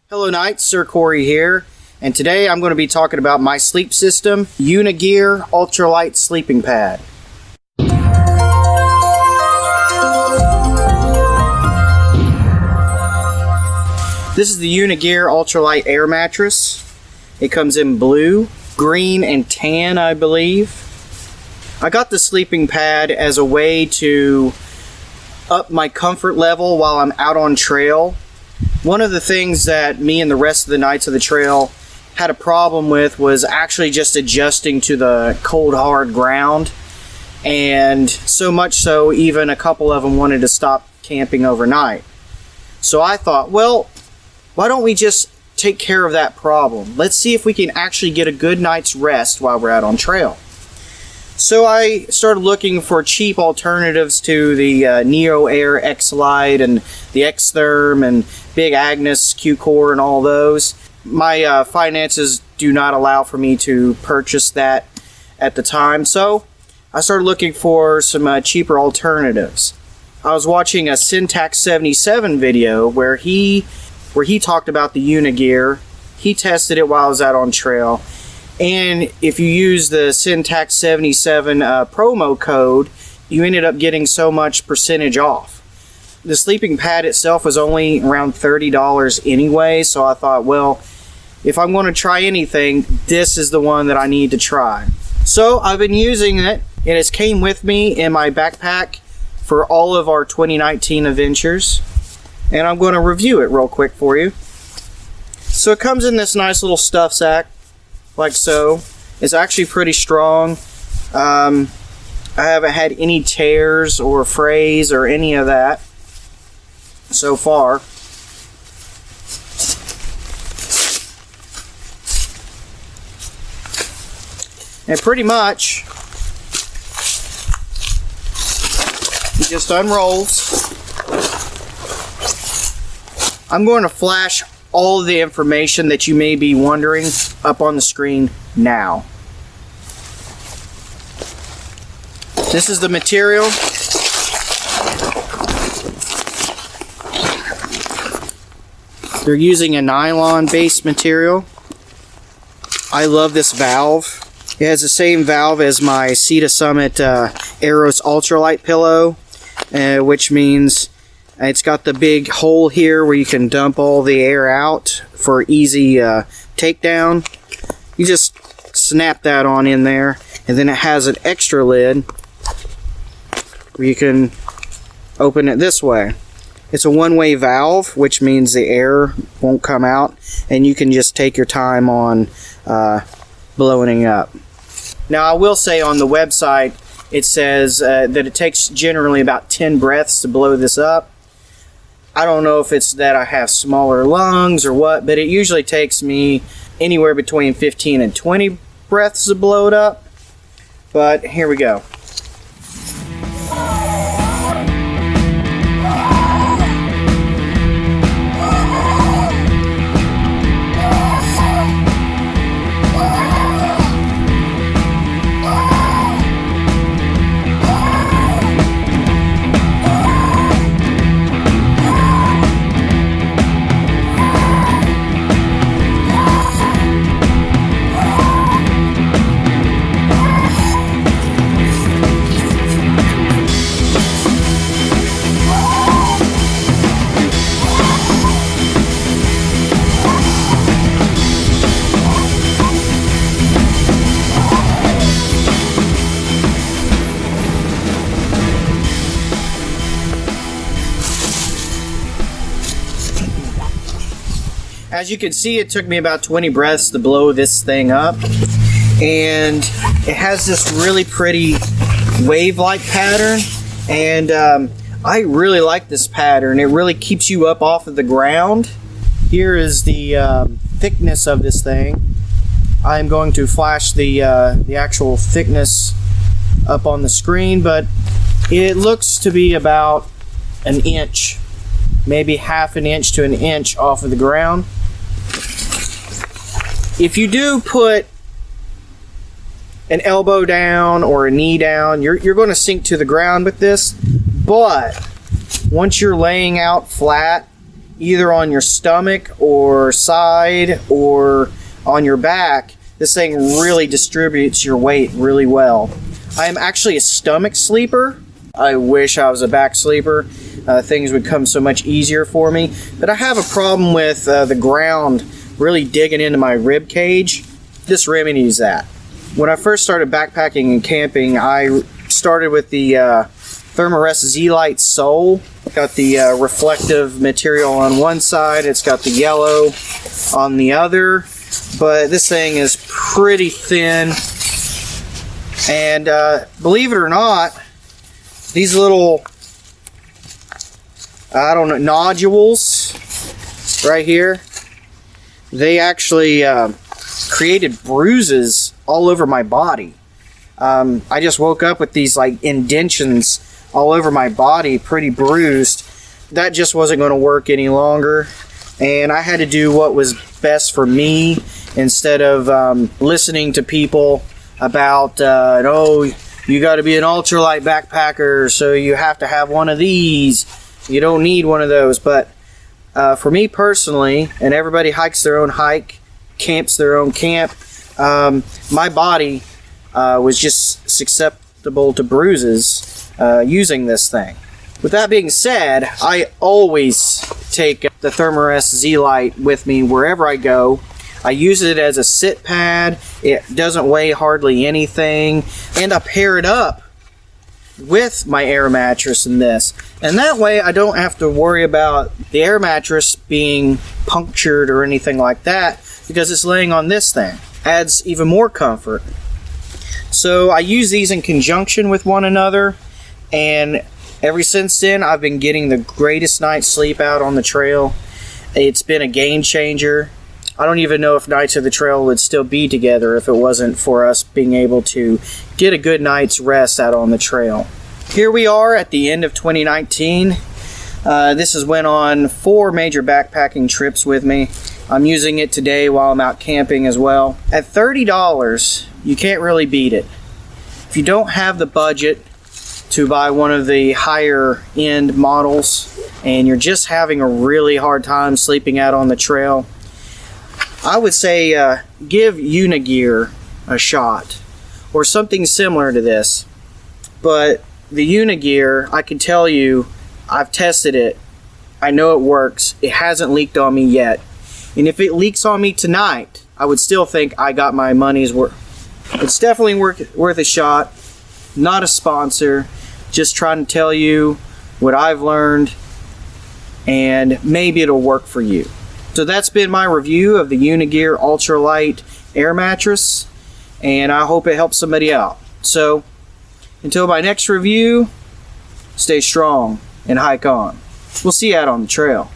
Hello Knights, Sir Korey here, and today I'm going to be talking about my sleep system, Unigear Ultralight Sleeping Pad. This is the Unigear Ultralight Air Mattress. It comes in blue, green, and tan, I believe. I got the sleeping pad as a way to up my comfort level while I'm out on trail. One of the things that me and the rest of the Knights of the Trail had a problem with was actually just adjusting to the cold hard ground, and so much so even a couple of them wanted to stop camping overnight. So I thought, well, why don't we just take care of that problem? Let's see if we can actually get a good night's rest while we're out on trail. So I started looking for cheap alternatives to the Neo Air X-Lite and the X-Therm and Big Agnes Q-Core and all those. My finances do not allow for me to purchase that at the time, so I started looking for some cheaper alternatives. I was watching a Syntax 77 video where he talked about the Unigear. He tested it while I was out on trail. And if you use the Syntax 77 promo code, you ended up getting so much percentage off. The sleeping pad itself was only around $30 anyway, so I thought, well, if I'm going to try anything, this is the one that I need to try. So I've been using it, and it came with me in my backpack for all of our 2019 adventures, and I'm going to review it real quick for you. So it comes in this nice little stuff sack, like so. It's actually pretty strong. I haven't had any tears or frays or any of that so far. And pretty much it just unrolls. I'm going to flash all of the information that you may be wondering up on the screen now. This is the material. They're using a nylon-based material. I love this valve. It has the same valve as my Sea to Summit Aeros Ultralight pillow, which means it's got the big hole here where you can dump all the air out for easy takedown. You just snap that on in there, and then it has an extra lid where you can open it this way. It's a one-way valve, which means the air won't come out, and you can just take your time on blowing it up. Now, I will say on the website, it says that it takes generally about 10 breaths to blow this up. I don't know if it's that I have smaller lungs or what, but it usually takes me anywhere between 15 and 20 breaths to blow it up. But here we go. As you can see, it took me about 20 breaths to blow this thing up, and it has this really pretty wave-like pattern, and I really like this pattern. It really keeps you up off of the ground. Here is the thickness of this thing. I'm going to flash the actual thickness up on the screen, but it looks to be about an inch, maybe half an inch to an inch off of the ground. If you do put an elbow down or a knee down, you're going to sink to the ground with this, but once you're laying out flat, either on your stomach or side or on your back, this thing really distributes your weight really well. I am actually a stomach sleeper. I wish I was a back sleeper. Things would come so much easier for me. But I have a problem with the ground really digging into my rib cage. This remedies that. When I first started backpacking and camping, I started with the Thermarest Z-Lite sole. Got the reflective material on one side, it's got the yellow on the other, but this thing is pretty thin. And believe it or not, these little, I don't know, nodules right here, they actually created bruises all over my body. I just woke up with these like indentions all over my body, pretty bruised. That just wasn't going to work any longer, and I had to do what was best for me instead of listening to people about oh, you got to be an ultralight backpacker, so you have to have one of these, you don't need one of those. But for me personally, and everybody hikes their own hike, camps their own camp, my body was just susceptible to bruises using this thing. With that being said, I always take the Thermarest Z-Lite with me wherever I go. I use it as a sit pad. It doesn't weigh hardly anything, and I pair it up with my air mattress in this, and that way I don't have to worry about the air mattress being punctured or anything like that, because it's laying on this thing. Adds even more comfort. So I use these in conjunction with one another, and ever since then I've been getting the greatest night's sleep out on the trail. It's been a game changer. I don't even know if Nights of the Trail would still be together if it wasn't for us being able to get a good night's rest out on the trail. Here we are at the end of 2019. This has went on 4 major backpacking trips with me. I'm using it today while I'm out camping as well. At $30, you can't really beat it. If you don't have the budget to buy one of the higher end models and you're just having a really hard time sleeping out on the trail, I would say give Unigear a shot or something similar to this. But the Unigear, I can tell you, I've tested it. I know it works. It hasn't leaked on me yet. And if it leaks on me tonight, I would still think I got my money's worth. It's definitely worth a shot. Not a sponsor. Just trying to tell you what I've learned, and maybe it'll work for you. So that's been my review of the Unigear Ultralight Air Mattress, and I hope it helps somebody out. So until my next review, stay strong and hike on. We'll see you out on the trail.